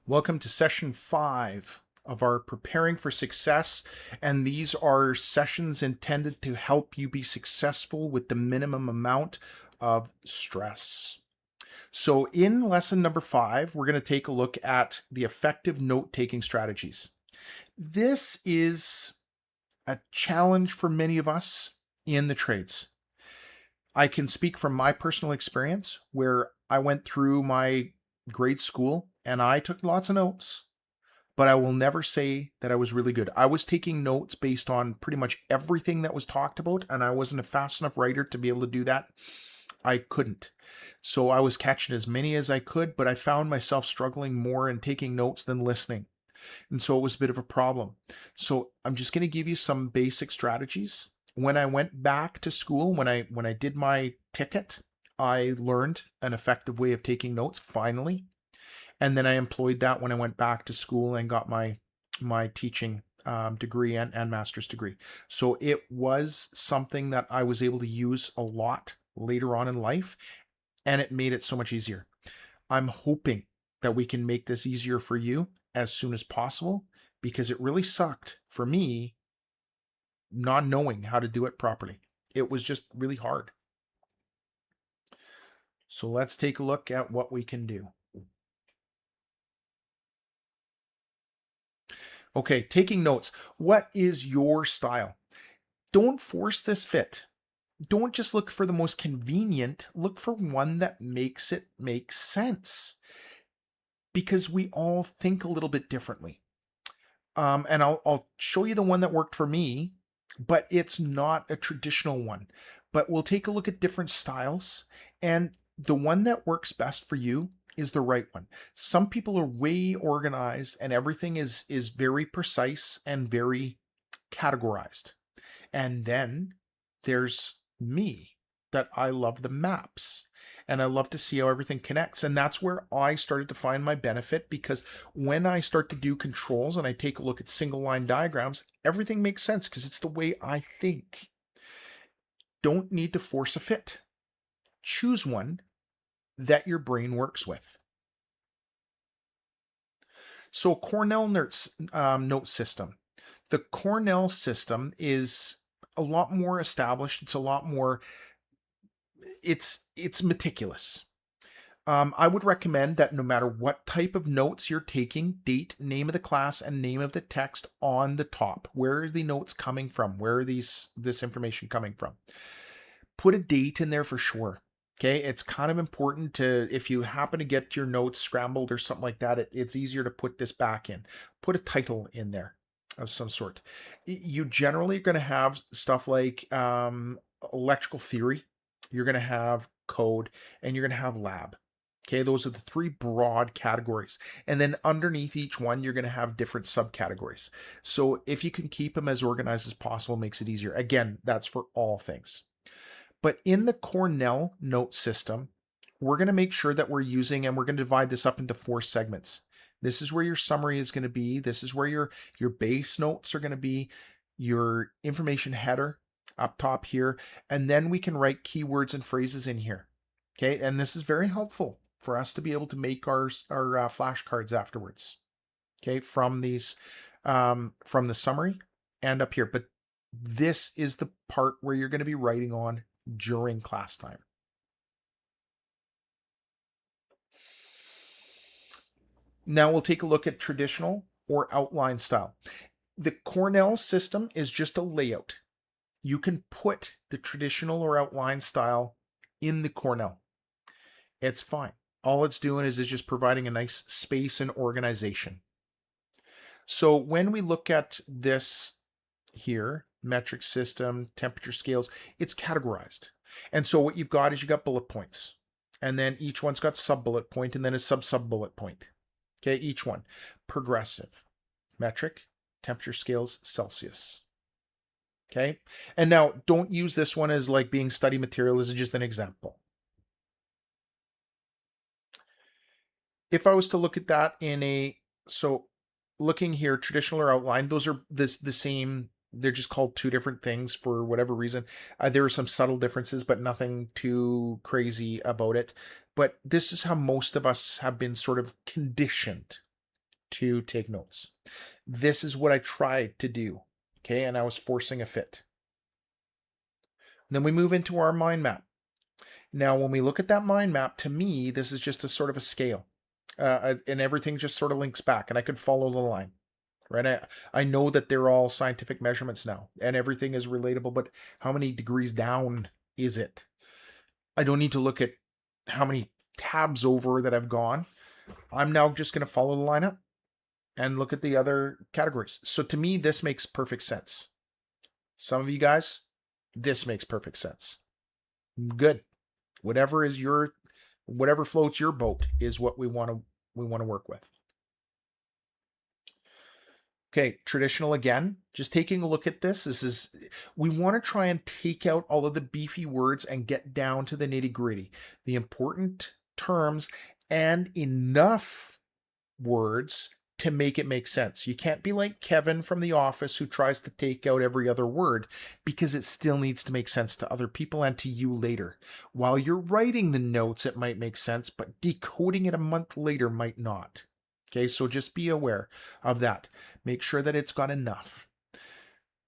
Welcome to session 5 of our Preparing for Success, and these are sessions intended to help you be successful with the minimum amount of stress. So, in lesson number 5, we're going to take a look at the effective note taking strategies. This is a challenge for many of us in the trades. I can speak from my personal experience where I went through my grade school and I took lots of notes, but I will never say that I was really good. I was taking notes based on pretty much everything that was talked about, and I wasn't a fast enough writer to be able to do that. I couldn't. So I was catching as many as I could, but I found myself struggling more in taking notes than listening. And so it was a bit of a problem. So I'm just going to give you some basic strategies. When I went back to school, when I did my ticket, I learned an effective way of taking notes finally, and then I employed that when I went back to school and got my teaching degree and master's degree. So it was something that I was able to use a lot later on in life, and it made it so much easier. I'm hoping that we can make this easier for you as soon as possible, because it really sucked for me not knowing how to do it properly. It was just really hard. So let's take a look at what we can do. Okay, taking notes. What is your style? Don't force this fit. Don't just look for the most convenient, look for one that makes it make sense. Because we all think a little bit differently. And I'll show you the one that worked for me, but it's not a traditional one. But we'll take a look at different styles, and the one that works best for you is the right one. Some people are way organized and everything is very precise and very categorized. And then there's me, that I love the maps and I love to see how everything connects. And that's where I started to find my benefit, because when I start to do controls and I take a look at single line diagrams, everything makes sense because it's the way I think. Don't need to force a fit. Choose one that your brain works with. So Cornell note system. The Cornell system is a lot more established. It's a lot more. It's meticulous. I would recommend that no matter what type of notes you're taking, date, name of the class, and name of the text on the top. Where are the notes coming from? Where are this information coming from? Put a date in there for sure. Okay, it's kind of important to, if you happen to get your notes scrambled or something like that, it's easier to put this back in. Put a title in there of some sort. You generally are going to have stuff like electrical theory, you're going to have code, and you're going to have lab. Okay, those are the three broad categories. And then underneath each one, you're going to have different subcategories. So if you can keep them as organized as possible, makes it easier. Again, that's for all things. But in the Cornell note system, we're going to make sure that we're using, and we're going to divide this up into 4 segments. This is where your summary is going to be. This is where your base notes are going to be, your information header up top here, and then we can write keywords and phrases in here. Okay, and this is very helpful for us to be able to make our flashcards afterwards. Okay, from these from the summary and up here. But this is the part where you're going to be writing on during class time. Now we'll take a look at traditional or outline style. The Cornell system is just a layout. You can put the traditional or outline style in the Cornell. It's fine. All it's doing is just providing a nice space and organization. So when we look at this here, metric system, temperature scales, it's categorized. And so what you've got is you got bullet points. And then each one's got sub-bullet point and then a sub-bullet point. Okay, each one. Progressive, metric, temperature scales, Celsius. Okay, and now don't use this one as like being study material. This is just an example. If I was to look at that so looking here, traditional or outline, those are the same. They're just called 2 different things for whatever reason. There are some subtle differences, but nothing too crazy about it. But this is how most of us have been sort of conditioned to take notes. This is what I tried to do, okay? And I was forcing a fit. Then we move into our mind map. Now, when we look at that mind map, to me, this is just a sort of a scale. And everything just sort of links back, and I could follow the line, right? I know that they're all scientific measurements now, and everything is relatable, but how many degrees down is it? I don't need to look at how many tabs over that I've gone. I'm now just going to follow the line up and look at the other categories. So to me, this makes perfect sense. Some of you guys, this makes perfect sense. Good. Whatever floats your boat is what we want to work with. Okay, traditional again, just taking a look at this. We want to try and take out all of the beefy words and get down to the nitty-gritty, the important terms, and enough words to make it make sense. You can't be like Kevin from The Office who tries to take out every other word, because it still needs to make sense to other people and to you later. While you're writing the notes, it might make sense, but decoding it a month later might not. Okay, so just be aware of that. Make sure that it's got enough.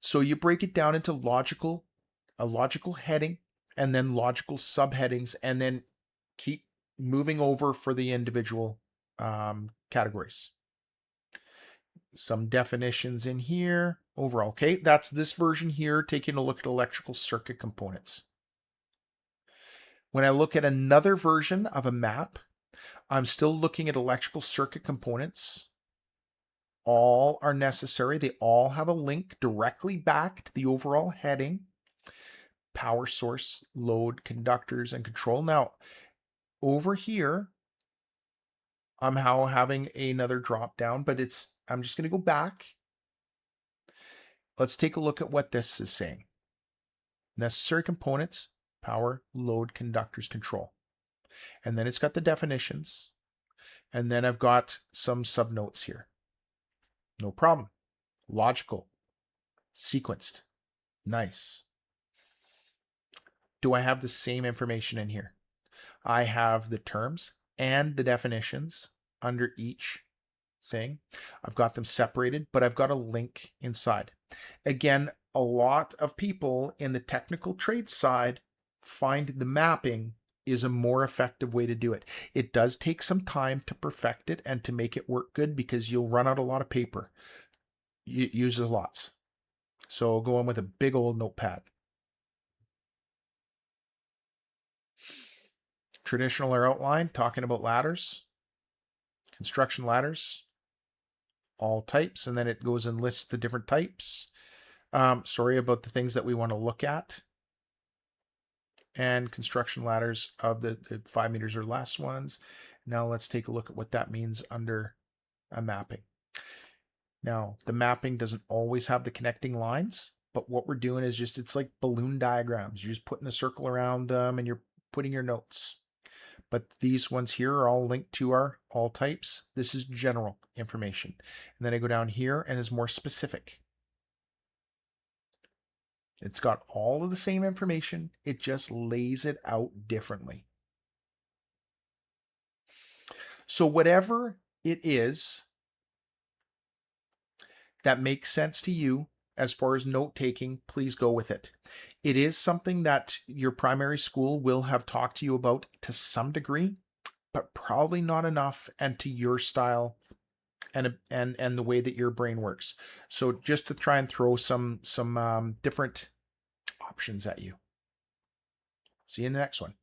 So you break it down into a logical heading, and then logical subheadings, and then keep moving over for the individual categories. Some definitions in here overall. Okay, that's this version here, taking a look at electrical circuit components. When I look at another version of a map, I'm still looking at electrical circuit components. All are necessary. They all have a link directly back to the overall heading. Power source, load, conductors, and control. Now, over here, I'm now having another drop down, but I'm just going to go back. Let's take a look at what this is saying. Necessary components, power, load, conductors, control. And then it's got the definitions. And then I've got some subnotes here. No problem. Logical. Sequenced. Nice. Do I have the same information in here? I have the terms and the definitions under each thing. I've got them separated, but I've got a link inside. Again, a lot of people in the technical trade side find the mapping is a more effective way to do it. It does take some time to perfect it and to make it work good, because you'll run out a lot of paper. It uses lots. So go in with a big old notepad. Traditional or outline, talking about ladders, construction ladders, all types, and then it goes and lists the different types. Sorry about the things that we want to look at. And construction ladders of the 5 meters or less ones. Now let's take a look at what that means under a mapping. Now, the mapping doesn't always have the connecting lines, but what we're doing is just, it's like balloon diagrams. You're just putting a circle around them and you're putting your notes. But these ones here are all linked to our all types. This is general information. And then I go down here and it's more specific. It's got all of the same information. It just lays it out differently. So whatever it is that makes sense to you as far as note taking, please go with it. It is something that your primary school will have talked to you about to some degree, but probably not enough and to your style and the way that your brain works. So just to try and throw some different options at you. See you in the next one.